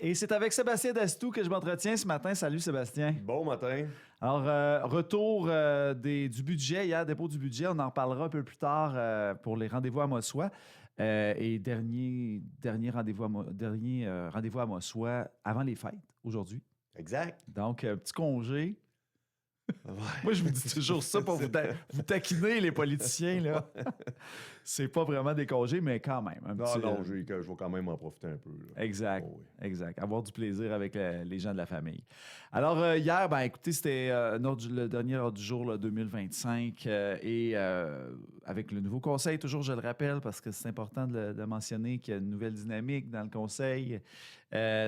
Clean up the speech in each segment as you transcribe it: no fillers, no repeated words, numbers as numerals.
Et c'est avec Sébastien Dastou que je m'entretiens ce matin. Salut Sébastien. Bon matin. Alors, retour du budget, hier, dépôt du budget. On en reparlera un peu plus tard pour les rendez-vous à Mossois. Et dernier rendez-vous à Mossois avant les fêtes, aujourd'hui. Exact. Donc, petit congé. Ouais. Moi, je vous dis toujours ça pour vous taquiner, les politiciens, là. C'est pas vraiment des congés, mais quand même. Je vais quand même en profiter un peu. Là. Exact, Oh, oui. exact. Avoir du plaisir avec les gens de la famille. Alors, hier, écoutez, c'était le dernier ordre du jour, là, 2025, avec le nouveau conseil, toujours, je le rappelle, parce que c'est important de mentionner qu'il y a une nouvelle dynamique dans le conseil.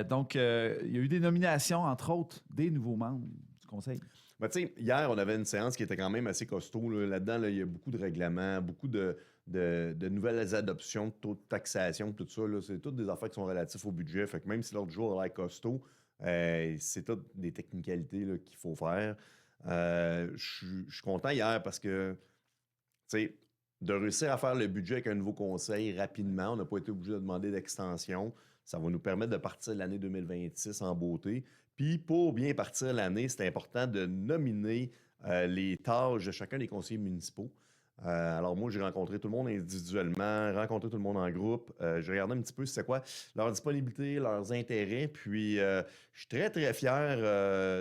Donc, il y a eu des nominations, entre autres, des nouveaux membres du conseil. Ben, tu sais, hier, on avait une séance qui était quand même assez costaud. Là-dedans, il y a beaucoup de règlements, beaucoup de nouvelles adoptions, de taux de taxation, tout ça. Là, c'est toutes des affaires qui sont relatives au budget. Fait que même si l'autre jour a l'air costaud, c'est toutes des technicalités là, qu'il faut faire. Je suis content hier parce que, tu sais, de réussir à faire le budget avec un nouveau conseil rapidement, on n'a pas été obligé de demander d'extension. Ça va nous permettre de partir l'année 2026 en beauté. Puis, pour bien partir l'année, c'est important de nominer les tâches de chacun des conseillers municipaux. Alors, moi, j'ai rencontré tout le monde individuellement, rencontré tout le monde en groupe. J'ai regardé un petit peu c'est quoi leur disponibilité, leurs intérêts. Puis, je suis très, très fier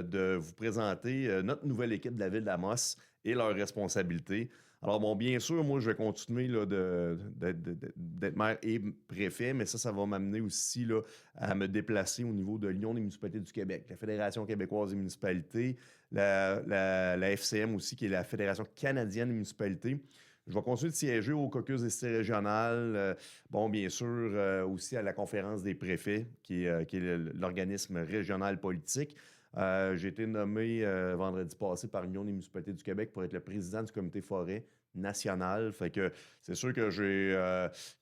de vous présenter notre nouvelle équipe de la ville d'Amos et leurs responsabilités. Alors, bon, bien sûr, moi, je vais continuer là, d'être maire et préfet, mais ça va m'amener aussi là, à me déplacer au niveau de l'Union des municipalités du Québec, la Fédération québécoise des municipalités, la FCM aussi, qui est la Fédération canadienne des municipalités. Je vais continuer de siéger au caucus des cités régionales. Bon, bien sûr, aussi à la conférence des préfets, qui est l'organisme régional politique. J'ai été nommé vendredi passé par l'Union des municipalités du Québec pour être le président du comité forêt national. Fait que c'est sûr que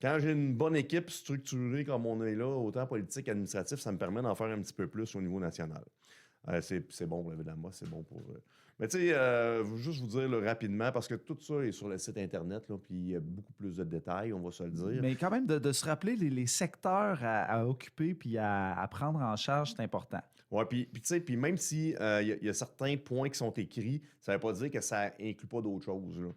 quand j'ai une bonne équipe structurée comme on est là, autant politique qu'administratif, ça me permet d'en faire un petit peu plus au niveau national. C'est bon pour la ville d'Amos, c'est bon pour... Mais tu sais, juste vous dire là, rapidement, parce que tout ça est sur le site Internet, là, puis il y a beaucoup plus de détails, on va se le dire. Mais quand même, de se rappeler les secteurs à occuper puis à prendre en charge, c'est important. Oui, puis tu sais, puis même si y a certains points qui sont écrits, ça ne veut pas dire que ça inclut pas d'autres choses, là.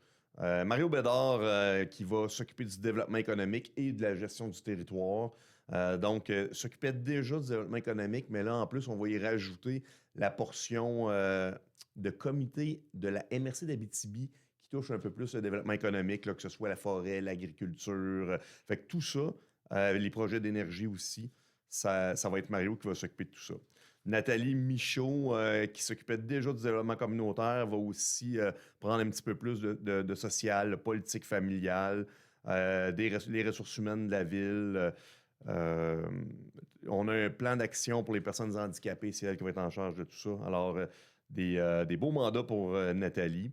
Mario Bédard, qui va s'occuper du développement économique et de la gestion du territoire. Donc, s'occupait déjà du développement économique, mais là, en plus, on va y rajouter la portion de comité de la MRC d'Abitibi qui touche un peu plus le développement économique, là, que ce soit la forêt, l'agriculture. Fait que tout ça, les projets d'énergie aussi, ça va être Mario qui va s'occuper de tout ça. Nathalie Michaud, qui s'occupait déjà du développement communautaire, va aussi prendre un petit peu plus de social, de politique familiale, les ressources humaines de la ville. On a un plan d'action pour les personnes handicapées, c'est elle qui va être en charge de tout ça. Alors, des beaux mandats pour Nathalie.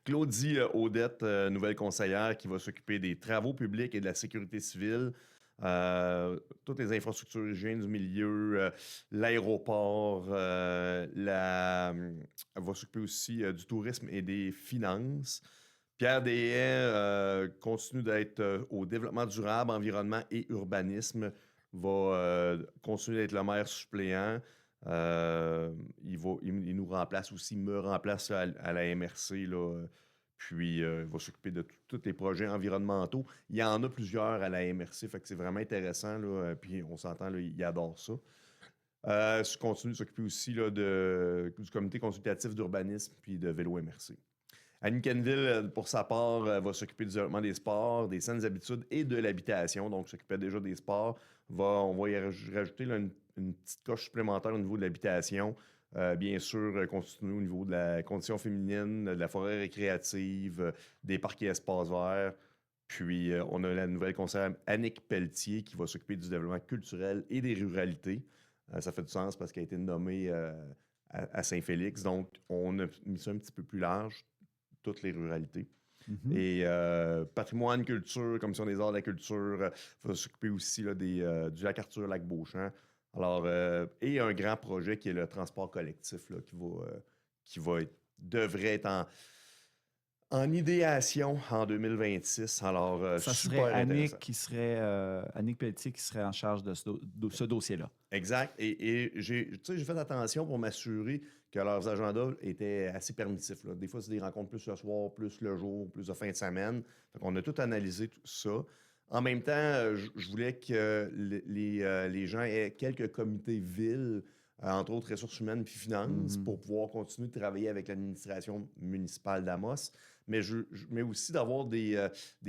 Claudie Audette, nouvelle conseillère, qui va s'occuper des travaux publics et de la sécurité civile. Toutes les infrastructures hygiène du milieu, l'aéroport, elle va s'occuper aussi du tourisme et des finances. Pierre Deshaies continue d'être au développement durable, environnement et urbanisme, va continuer d'être le maire suppléant. Il nous remplace aussi, me remplace à la MRC, là, puis il va s'occuper de tous les projets environnementaux. Il y en a plusieurs à la MRC, fait que c'est vraiment intéressant, là, puis on s'entend, là, il adore ça. Je continue de s'occuper aussi là, du comité consultatif d'urbanisme puis de vélo MRC. Annie Kenville, pour sa part, va s'occuper du développement des sports, des saines habitudes et de l'habitation. Donc, s'occupait déjà des sports. On va y rajouter là, une petite coche supplémentaire au niveau de l'habitation. Bien sûr, continuer au niveau de la condition féminine, de la forêt récréative, des parcs et espaces verts. Puis, on a la nouvelle conseillère Annick Pelletier qui va s'occuper du développement culturel et des ruralités. Ça fait du sens parce qu'elle a été nommée à Saint-Félix. Donc, on a mis ça un petit peu plus large, toutes les ruralités. Mm-hmm. Et patrimoine, culture, commission des arts de la culture, va s'occuper aussi là, du lac Arthur, lac Beauchamp. Alors, et un grand projet qui est le transport collectif là, devrait être En idéation en 2026. Alors, Ça serait super intéressant. Annick Pelletier qui serait en charge de ce dossier-là. Exact. Et j'ai fait attention pour m'assurer que leurs agendas étaient assez permissifs, là. Des fois, c'est des rencontres plus le soir, plus le jour, plus de fin de semaine. On a tout analysé tout ça. En même temps, je voulais que les gens aient quelques comités villes, entre autres ressources humaines puis finances, pour pouvoir continuer de travailler avec l'administration municipale d'Amos. Mais aussi d'avoir des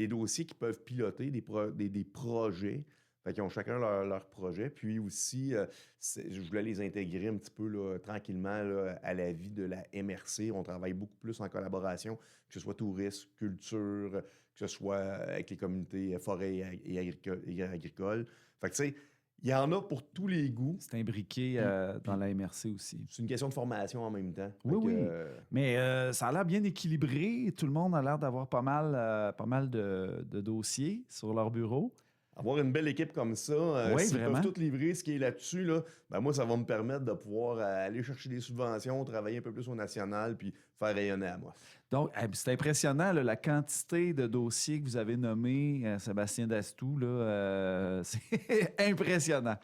dossiers qui peuvent piloter des projets. Fait qu'ils ont chacun leur projet. Puis aussi, je voulais les intégrer un petit peu là, tranquillement là, à la vie de la MRC. On travaille beaucoup plus en collaboration, que ce soit tourisme, culture, que ce soit avec les communautés forêts et agricoles. Fait que tu sais, il y en a pour tous les goûts. C'est imbriqué dans la MRC aussi. C'est une question de formation en même temps. Oui, oui. Mais ça a l'air bien équilibré. Tout le monde a l'air d'avoir pas mal de dossiers sur leur bureau. Avoir une belle équipe comme ça, Oui, s'ils vraiment. peuvent tout livrer ce qui est là-dessus, là, ben moi, ça va me permettre de pouvoir aller chercher des subventions, travailler un peu plus au national, puis faire rayonner à moi. Donc, c'est impressionnant, là, la quantité de dossiers que vous avez nommés, Sébastien Dastou, là, c'est impressionnant.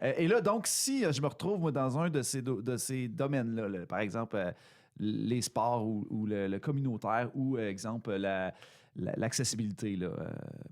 Et là, donc, si je me retrouve moi, dans un de ces domaines-là, là, par exemple, les sports ou le communautaire ou, exemple, l'accessibilité là,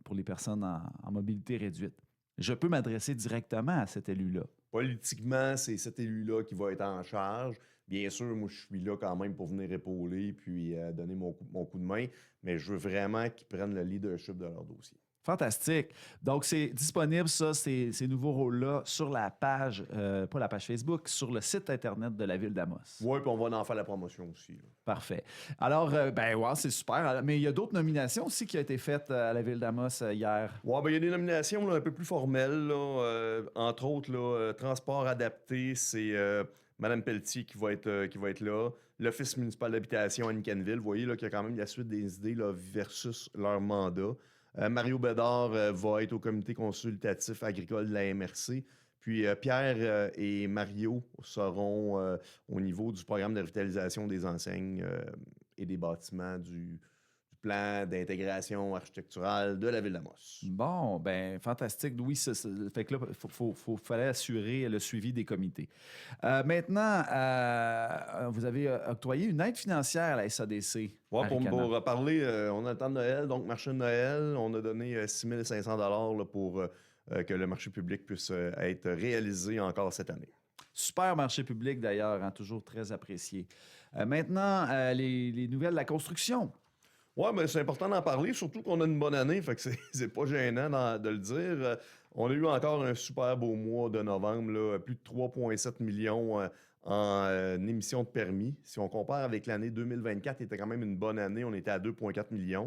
pour les personnes en mobilité réduite, je peux m'adresser directement à cet élu-là. Politiquement, c'est cet élu-là qui va être en charge. Bien sûr, moi, je suis là quand même pour venir épauler puis donner mon coup de main, mais je veux vraiment qu'ils prennent le leadership de leur dossier. Fantastique. Donc, c'est disponible, ça, ces nouveaux rôles-là, sur la page, pas la page Facebook, sur le site Internet de la Ville d'Amos. Oui, puis on va en faire la promotion aussi, là. Parfait. Alors, ouais, c'est super. Mais il y a d'autres nominations aussi qui ont été faites à la Ville d'Amos hier. Oui, ben, il y a des nominations là, un peu plus formelles, là, entre autres, là, transport adapté, c'est Mme Pelletier qui va être là. L'Office municipal d'habitation à Nicanville, vous voyez là, qu'il y a quand même la suite des idées là, versus leur mandat. Mario Bédard va être au comité consultatif agricole de la MRC. Puis Pierre et Mario seront au niveau du programme de revitalisation des enseignes et des bâtiments du plan d'intégration architecturale de la Ville d'Amos. Bon, ben fantastique. Oui, fait que là, fallait assurer le suivi des comités. Maintenant, vous avez octroyé une aide financière à la SADC. Ouais, pour parler, on a le temps de Noël, donc marché de Noël, on a donné 6 500 $ pour que le marché public puisse être réalisé encore cette année. Super marché public d'ailleurs, hein, toujours très apprécié. Maintenant, les nouvelles de la construction. Oui, mais c'est important d'en parler, surtout qu'on a une bonne année, fait que c'est pas gênant de le dire. On a eu encore un super beau mois de novembre, là, plus de 3,7 millions en émissions de permis. Si on compare avec l'année 2024, c'était quand même une bonne année, on était à 2,4 millions.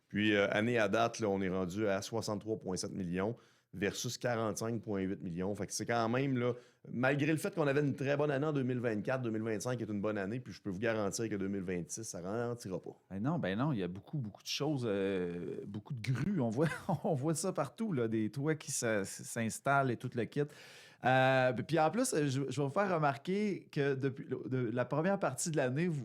Puis année à date, là, on est rendu à 63,7 millions versus 45,8 millions. Fait que c'est quand même, là, malgré le fait qu'on avait une très bonne année en 2024, 2025 est une bonne année, puis je peux vous garantir que 2026, ça ralentira pas. Ben non, il y a beaucoup de choses, beaucoup de grues. On voit ça partout, là, des toits qui s'installent et tout le kit. Puis en plus, je vais vous faire remarquer que depuis la première partie de l'année, vous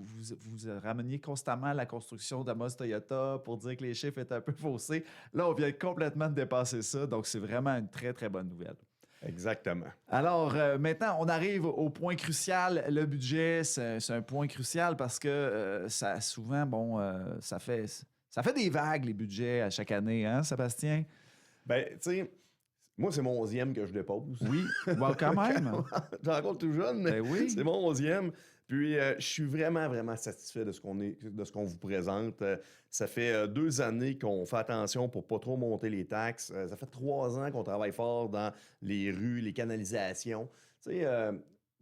rameniez constamment la construction d'Amos Toyota pour dire que les chiffres étaient un peu faussés. Là, on vient complètement de dépasser ça, donc c'est vraiment une très, très bonne nouvelle. Exactement. Alors, maintenant, on arrive au point crucial. Le budget, c'est un point crucial parce que ça, souvent, ça fait des vagues, les budgets, à chaque année, hein, Sébastien? Ben, tu sais, moi, c'est mon 11e que je dépose. Oui, bon, quand même. T'es encore tout jeune, mais Ben oui. c'est mon 11e. Puis, je suis vraiment, vraiment satisfait de ce qu'on vous présente. Ça fait 2 années qu'on fait attention pour pas trop monter les taxes. Ça fait 3 ans qu'on travaille fort dans les rues, les canalisations. Tu sais,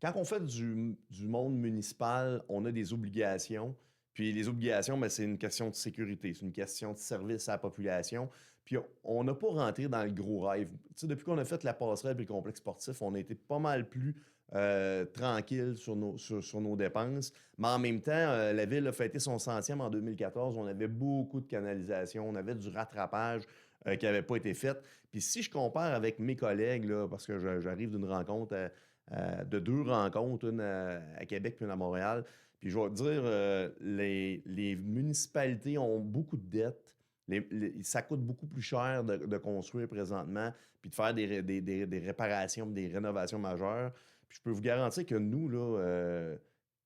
quand on fait du monde municipal, on a des obligations. Puis les obligations, ben, c'est une question de sécurité, c'est une question de service à la population. Puis on n'a pas rentré dans le gros rêve. Tu sais, depuis qu'on a fait la passerelle et le complexe sportif, on a été pas mal plus tranquille sur nos dépenses. Mais en même temps, la Ville a fêté son 100e en 2014. On avait beaucoup de canalisation, on avait du rattrapage qui n'avait pas été fait. Puis si je compare avec mes collègues, là, parce que j'arrive d'une rencontre de 2 rencontres, une à Québec puis une à Montréal. Puis je vais te dire, les municipalités ont beaucoup de dettes. Ça coûte beaucoup plus cher de construire présentement puis de faire des réparations, des rénovations majeures. Puis je peux vous garantir que nous, là,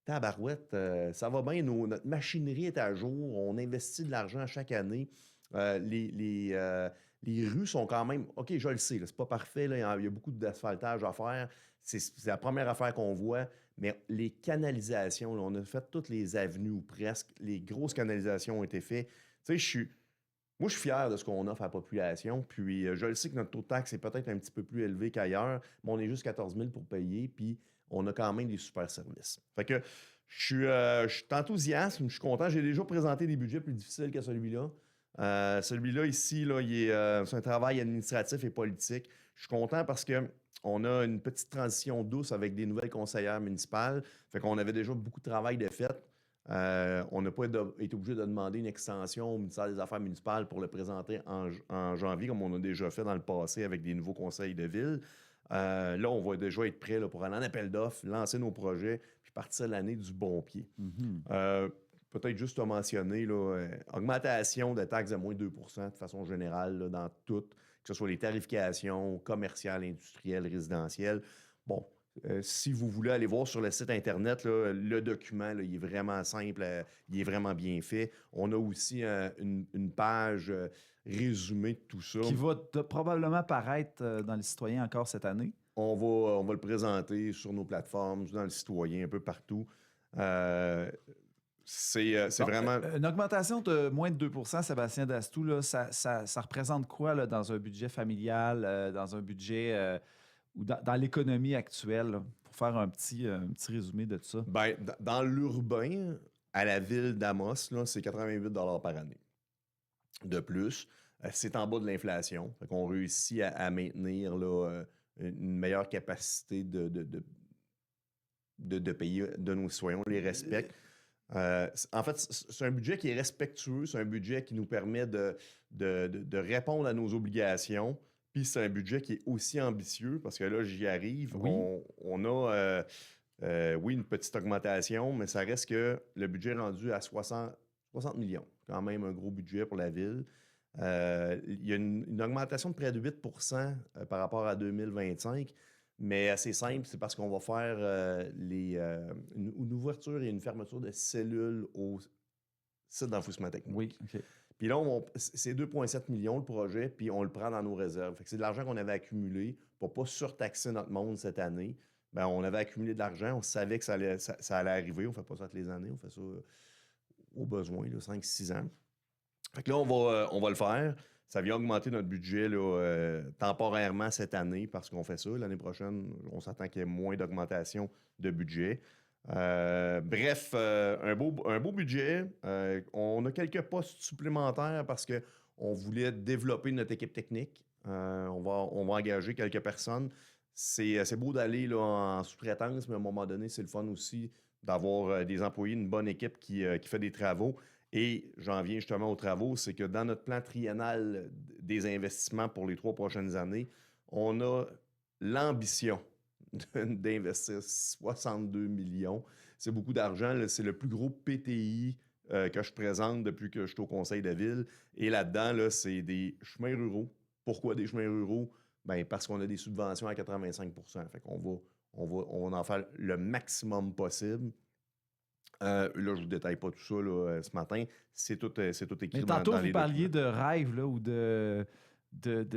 tabarouette, ça va bien. Notre machinerie est à jour. On investit de l'argent chaque année. Les rues sont quand même... OK, je le sais, là, c'est pas parfait. Là, il y a beaucoup d'asphaltage à faire. C'est la première affaire qu'on voit. Mais les canalisations, là, on a fait toutes les avenues ou presque. Les grosses canalisations ont été faites. Tu sais, moi, je suis fier de ce qu'on offre à la population. Puis, je le sais que notre taux de taxe est peut-être un petit peu plus élevé qu'ailleurs, mais on est juste 14 000 pour payer. Puis, on a quand même des super services. Fait que je suis enthousiaste, je suis content. J'ai déjà présenté des budgets plus difficiles que celui-là. Celui-là, ici, là, c'est un travail administratif et politique. Je suis content parce que on a une petite transition douce avec des nouvelles conseillères municipales. Fait qu'on avait déjà beaucoup de travail de fait. On n'a pas été obligé de demander une extension au ministère des Affaires municipales pour le présenter en janvier, comme on a déjà fait dans le passé avec des nouveaux conseils de ville. Là, on va déjà être prêt là, pour aller en appel d'offres, lancer nos projets, puis partir l'année du bon pied. Peut-être juste à mentionner, là, augmentation de taxes de moins de 2 de façon générale là, dans toutes, que ce soit les tarifications commerciales, industrielles, résidentielles. Bon, si vous voulez aller voir sur le site Internet, là, le document, là, il est vraiment simple, il est vraiment bien fait. On a aussi une page résumée de tout ça. Qui va probablement paraître dans les citoyens encore cette année. On va le présenter sur nos plateformes, dans le citoyen, un peu partout. C'est vraiment... Une augmentation de moins de 2 Sébastien Dastou, là, ça représente quoi là, dans un budget familial, dans un budget ou dans l'économie actuelle, là, pour faire un petit résumé de tout ça? Ben, dans l'urbain, à la ville d'Amos, là, c'est 88 par année. De plus, c'est en bas de l'inflation. Fait qu'on réussit à maintenir là, une meilleure capacité de payer de nos citoyens. On les respecte. En fait, c'est un budget qui est respectueux, c'est un budget qui nous permet de répondre à nos obligations, puis c'est un budget qui est aussi ambitieux, parce que là, j'y arrive. Oui. On a, oui, une petite augmentation, mais ça reste que le budget est rendu à 60 millions. Quand même un gros budget pour la ville. Il y a une augmentation de près de 8 par rapport à 2025. Mais assez simple, c'est parce qu'on va faire une ouverture et une fermeture de cellules au site d'enfouissement technique. Oui, OK. Puis là, c'est 2,7 millions le projet, puis on le prend dans nos réserves. Fait que c'est de l'argent qu'on avait accumulé pour pas surtaxer notre monde cette année. Ben, on avait accumulé de l'argent, on savait que ça allait arriver. On fait pas ça toutes les années, on fait ça au besoin, 5-6 ans. Fait que là, on va le faire. Ça vient augmenter notre budget là, temporairement cette année parce qu'on fait ça. L'année prochaine, on s'attend qu'il y ait moins d'augmentation de budget. Bref, un beau budget. On a quelques postes supplémentaires parce qu'on voulait développer notre équipe technique. On va engager quelques personnes. C'est beau d'aller là, en sous-traitance, mais à un moment donné, c'est le fun aussi d'avoir des employés, une bonne équipe qui fait des travaux. Et j'en viens justement aux travaux, c'est que dans notre plan triennal des investissements pour les 3 prochaines années, on a l'ambition d'investir 62 millions. C'est beaucoup d'argent. Là. C'est le plus gros PTI que je présente depuis que je suis au conseil de ville. Et là-dedans, là, c'est des chemins ruraux. Pourquoi des chemins ruraux? Ben, parce qu'on a des subventions à 85 %. Fait qu'on va en faire le maximum possible. Là, je ne vous détaille pas tout ça là, ce matin. C'est tout écrit Mais dans tantôt, les vous parliez documents. de rêves là, ou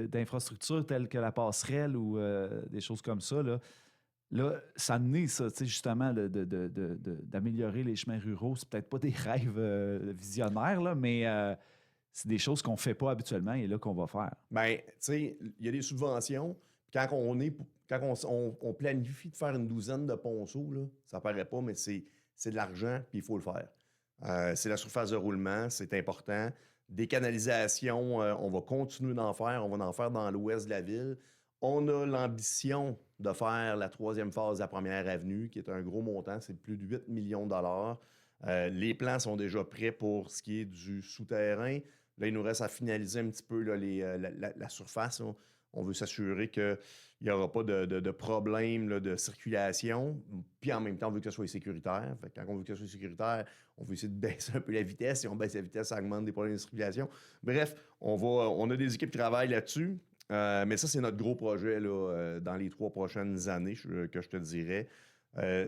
d'infrastructures telles que la passerelle ou des choses comme ça. Là, ça naît, ça, tu sais, justement, d'améliorer les chemins ruraux. C'est peut-être pas des rêves visionnaires, là, mais c'est des choses qu'on ne fait pas habituellement et là qu'on va faire. Ben, tu sais, il y a des subventions. Quand on planifie de faire une douzaine de ponceaux, là, ça paraît pas, mais c'est de l'argent, puis il faut le faire. C'est la surface de roulement, c'est important. Des canalisations, on va continuer d'en faire. On va en faire dans l'ouest de la ville. On a l'ambition de faire la 3e phase de la première avenue, qui est un gros montant. C'est plus de 8 millions de dollars. Les plans sont déjà prêts pour ce qui est du souterrain. Là, il nous reste à finaliser un petit peu là, la surface. On veut s'assurer qu'il n'y aura pas de problème là, de circulation. Puis en même temps, on veut que ça soit sécuritaire. Fait que quand on veut que ça soit sécuritaire, on veut essayer de baisser un peu la vitesse. Si on baisse la vitesse, ça augmente des problèmes de circulation. Bref, on a des équipes qui travaillent là-dessus. Mais ça, c'est notre gros projet là, dans les 3 prochaines années, que je te dirais.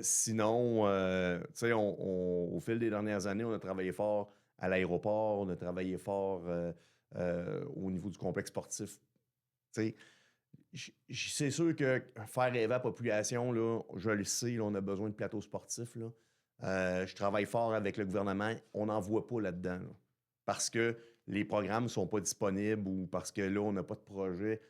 Sinon, tu sais, au fil des dernières années, on a travaillé fort à l'aéroport, on a travaillé fort au niveau du complexe sportif. Tu sais, c'est sûr que faire rêver la population, là, je le sais, là, on a besoin de plateaux sportifs. Là. Je travaille fort avec le gouvernement, on n'en voit pas là-dedans. Là, parce que les programmes ne sont pas disponibles ou parce que là, on n'a pas de projet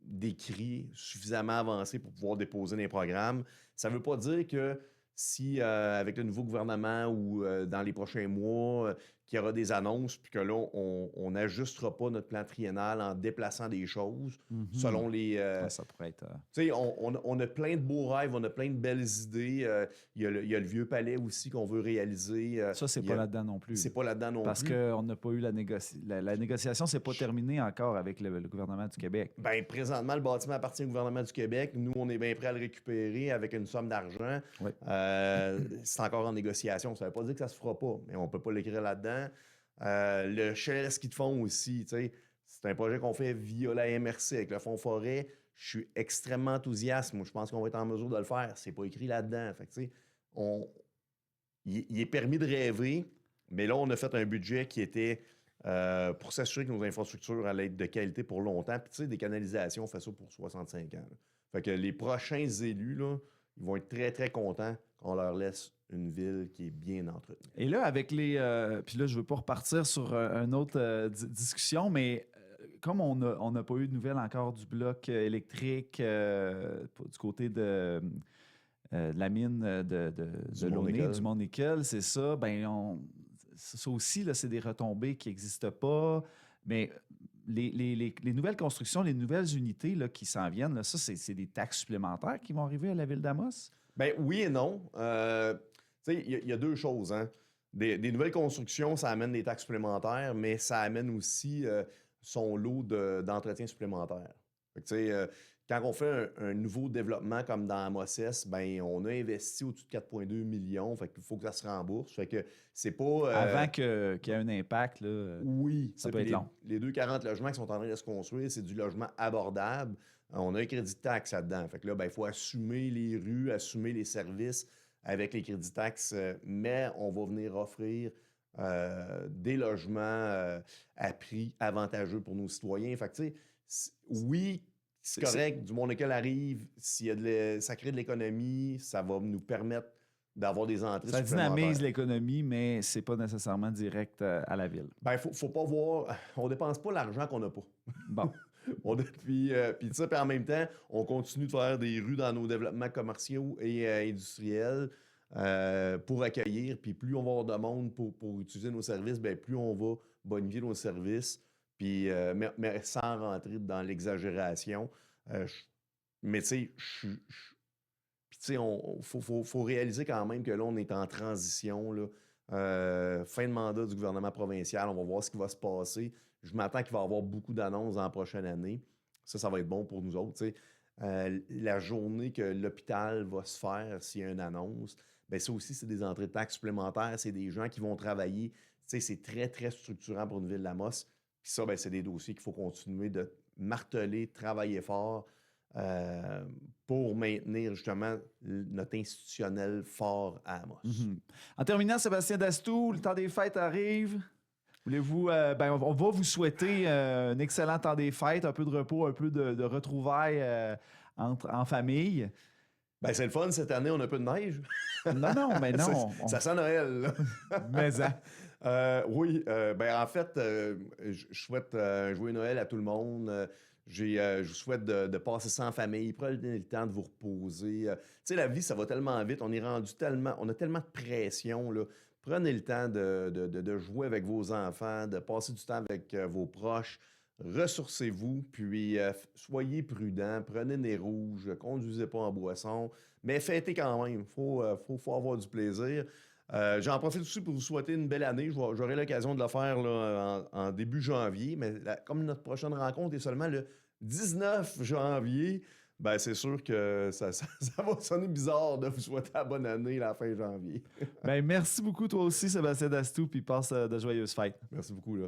d'écrit suffisamment avancé pour pouvoir déposer des programmes. Ça ne veut pas dire que si, avec le nouveau gouvernement ou dans les prochains mois, qu'il y aura des annonces, puis que là, on n'ajustera pas notre plan triennal en déplaçant des choses selon les... Ça pourrait être... Tu sais, on a plein de beaux rêves, on a plein de belles idées. Il y a le Vieux Palais aussi qu'on veut réaliser. Ça, c'est pas là-dedans non plus. C'est pas là-dedans non parce plus. Parce qu'on n'a pas eu la négociation. La négociation, c'est pas terminée encore avec le gouvernement du Québec. Bien, présentement, le bâtiment appartient au gouvernement du Québec. Nous, on est bien prêts à le récupérer avec une somme d'argent. Oui. C'est encore en négociation. Ça ne veut pas dire que ça se fera pas, mais on ne peut pas l'écrire là-dedans. Le chalet ski de fond aussi, tu sais, c'est un projet qu'on fait via la MRC avec le Fonds forêt. Je suis extrêmement enthousiaste. Moi, je pense qu'on va être en mesure de le faire. C'est pas écrit là-dedans. Fait que, tu sais, il est permis de rêver, mais là, on a fait un budget qui était pour s'assurer que nos infrastructures allaient être de qualité pour longtemps. Puis, tu sais, des canalisations, on fait ça pour 65 ans. Là. Fait que les prochains élus, là, ils vont être très, très contents qu'on leur laisse une ville qui est bien entretenue. Et là, avec les... puis là, je veux pas repartir sur une autre discussion, mais comme on n'a pas eu de nouvelles encore du bloc électrique du côté de la mine de Launay, du Mont-Nickel, c'est ça, ben ça aussi, là, c'est des retombées qui n'existent pas, mais... Les nouvelles constructions, les nouvelles unités là, qui s'en viennent, là, ça, c'est des taxes supplémentaires qui vont arriver à la ville d'Amos? Bien, oui et non. Tu sais, il y a deux choses. Hein. Des nouvelles constructions, ça amène des taxes supplémentaires, mais ça amène aussi son lot d'entretien supplémentaire. Fait que, tu sais, quand on fait un nouveau développement comme dans Amos-Est, ben on a investi au-dessus de 4,2 millions. Fait qu'il faut que ça se rembourse. Fait que c'est pas... Avant qu'il y ait un impact, là, oui, ça peut être long. Les 240 logements qui sont en train de se construire, c'est du logement abordable. On a un crédit de taxe là-dedans. Fait que là, ben, il faut assumer les rues, assumer les services avec les crédits de taxe, mais on va venir offrir des logements à prix avantageux pour nos citoyens. Fait que, tu sais, oui, c'est correct, du Mont-Nickel arrive, ça crée de l'économie, ça va nous permettre d'avoir des entrées supplémentaires. Ça dynamise l'économie, mais c'est pas nécessairement direct à la ville. Ben, faut pas voir... On dépense pas l'argent qu'on n'a pas. Bon. Puis en même temps, on continue de faire des rues dans nos développements commerciaux et industriels pour accueillir. Puis plus on va avoir de monde pour utiliser nos services, bien, plus on va bonifier nos services. Puis, mais sans rentrer dans l'exagération. Mais tu sais, faut réaliser quand même que là, on est en transition. Là. Fin de mandat du gouvernement provincial, on va voir ce qui va se passer. Je m'attends qu'il va y avoir beaucoup d'annonces dans la prochaine année. Ça va être bon pour nous autres. La journée que l'hôpital va se faire, s'il y a une annonce, bien, ça aussi, c'est des entrées de taxes supplémentaires. C'est des gens qui vont travailler. C'est très, très structurant pour une ville d'Amos. Puis ça, bien, c'est des dossiers qu'il faut continuer de marteler, travailler fort pour maintenir justement notre institutionnel fort à Amos. Mm-hmm. En terminant, Sébastien Dastou, le temps des fêtes arrive. Voulez-vous... on va vous souhaiter un excellent temps des fêtes, un peu de repos, un peu de retrouvailles en famille. Ben, c'est le fun, cette année, on a un peu de neige. Non, mais non. Ça sent Noël, là. Mais ça. Oui, en fait, je souhaite joyeux Noël à tout le monde. Je vous souhaite de passer ça en famille. Prenez le temps de vous reposer. Tu sais, la vie, ça va tellement vite. On a tellement de pression, là. Prenez le temps de jouer avec vos enfants, de passer du temps avec vos proches. Ressourcez-vous, puis soyez prudents. Prenez des rouges, conduisez pas en boisson, mais fêtez quand même. Faut avoir du plaisir. J'en profite aussi pour vous souhaiter une belle année. J'aurai l'occasion de le faire là, en début janvier, mais comme notre prochaine rencontre est seulement le 19 janvier, ben c'est sûr que ça va sonner bizarre de vous souhaiter la bonne année la fin janvier. Ben, merci beaucoup, toi aussi, Sébastien Dastou, puis passe de joyeuses fêtes. Merci beaucoup. Là.